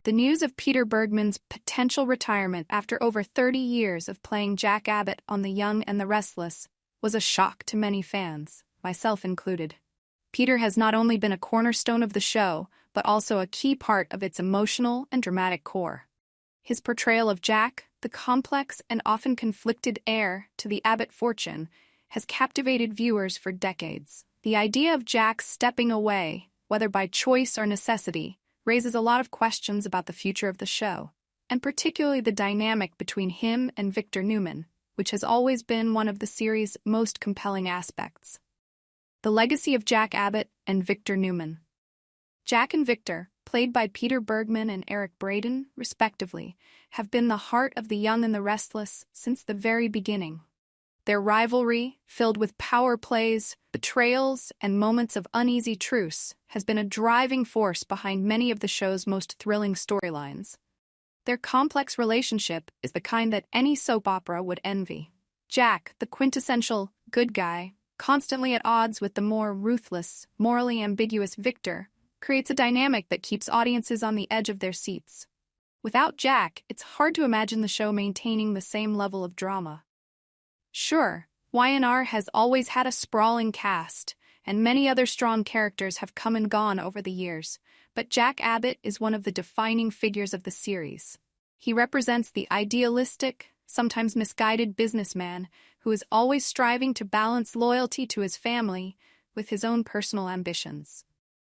The news of Peter Bergman's potential retirement after over 30 years of playing Jack Abbott on The Young and the Restless was a shock to many fans, myself included. Peter has not only been a cornerstone of the show, but also a key part of its emotional and dramatic core. His portrayal of Jack, the complex and often conflicted heir to the Abbott fortune, has captivated viewers for decades. The idea of Jack stepping away, whether by choice or necessity, raises a lot of questions about the future of the show, and particularly the dynamic between him and Victor Newman, which has always been one of the series' most compelling aspects. The legacy of Jack Abbott and Victor Newman. Jack and Victor, played by Peter Bergman and Eric Braeden, respectively, have been the heart of The Young and the Restless since the very beginning. Their rivalry, filled with power plays, betrayals, and moments of uneasy truce, has been a driving force behind many of the show's most thrilling storylines. Their complex relationship is the kind that any soap opera would envy. Jack, the quintessential good guy, constantly at odds with the more ruthless, morally ambiguous Victor, creates a dynamic that keeps audiences on the edge of their seats. Without Jack, it's hard to imagine the show maintaining the same level of drama. Sure, Y&R has always had a sprawling cast, and many other strong characters have come and gone over the years, but Jack Abbott is one of the defining figures of the series. He represents the idealistic, sometimes misguided businessman who is always striving to balance loyalty to his family with his own personal ambitions.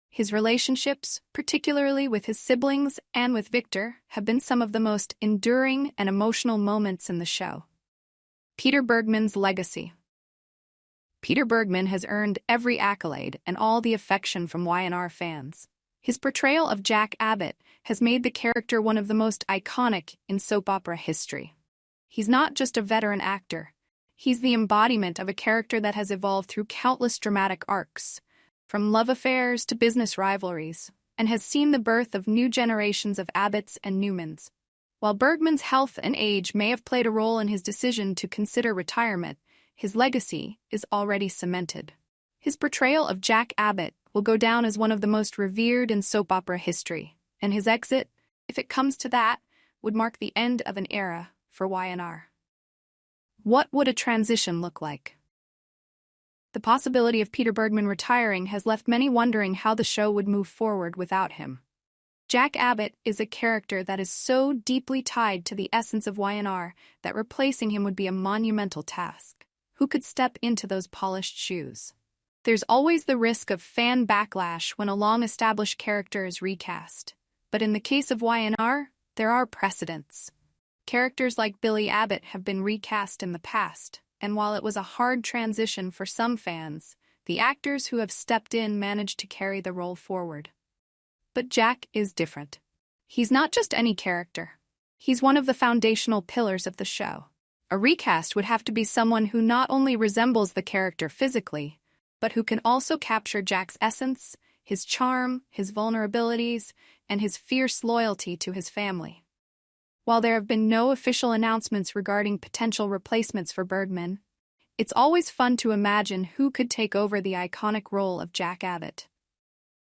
His relationships, particularly with his siblings and with Victor, have been some of the most enduring and emotional moments in the show. Peter Bergman's legacy. Peter Bergman has earned every accolade and all the affection from Y&R fans. His portrayal of Jack Abbott has made the character one of the most iconic in soap opera history. He's not just a veteran actor. He's the embodiment of a character that has evolved through countless dramatic arcs, from love affairs to business rivalries, and has seen the birth of new generations of Abbotts and Newmans. While Bergman's health and age may have played a role in his decision to consider retirement, his legacy is already cemented. His portrayal of Jack Abbott will go down as one of the most revered in soap opera history, and his exit, if it comes to that, would mark the end of an era for Y&R. What would a transition look like? The possibility of Peter Bergman retiring has left many wondering how the show would move forward without him. Jack Abbott is a character that is so deeply tied to the essence of Y&R that replacing him would be a monumental task. Who could step into those polished shoes? There's always the risk of fan backlash when a long-established character is recast. But in the case of Y&R, there are precedents. Characters like Billy Abbott have been recast in the past, and while it was a hard transition for some fans, the actors who have stepped in managed to carry the role forward. But Jack is different. He's not just any character. He's one of the foundational pillars of the show. A recast would have to be someone who not only resembles the character physically, but who can also capture Jack's essence, his charm, his vulnerabilities, and his fierce loyalty to his family. While there have been no official announcements regarding potential replacements for Bergman, it's always fun to imagine who could take over the iconic role of Jack Abbott.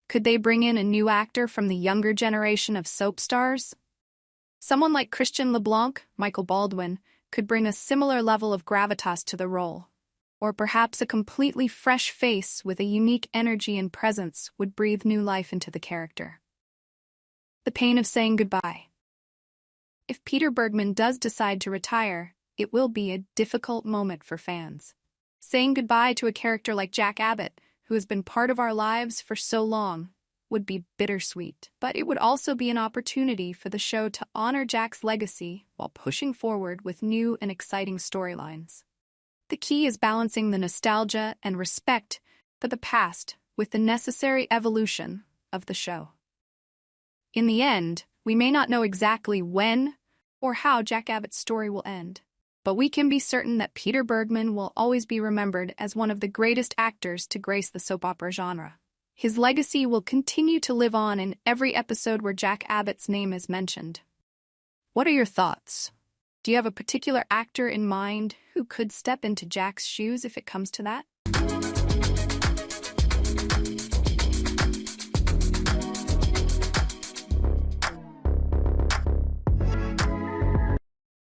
Could they bring in a new actor from the younger generation of soap stars? Someone like Christian LeBlanc, Michael Baldwin, could bring a similar level of gravitas to the role. Or perhaps a completely fresh face with a unique energy and presence would breathe new life into the character. The pain of saying goodbye. If Peter Bergman does decide to retire, it will be a difficult moment for fans. Saying goodbye to a character like Jack Abbott, who has been part of our lives for so long, would be bittersweet. But it would also be an opportunity for the show to honor Jack's legacy while pushing forward with new and exciting storylines. The key is balancing the nostalgia and respect for the past with the necessary evolution of the show. In the end, we may not know exactly when or how Jack Abbott's story will end, but we can be certain that Peter Bergman will always be remembered as one of the greatest actors to grace the soap opera genre. His legacy will continue to live on in every episode where Jack Abbott's name is mentioned. What are your thoughts? Do you have a particular actor in mind who could step into Jack's shoes if it comes to that?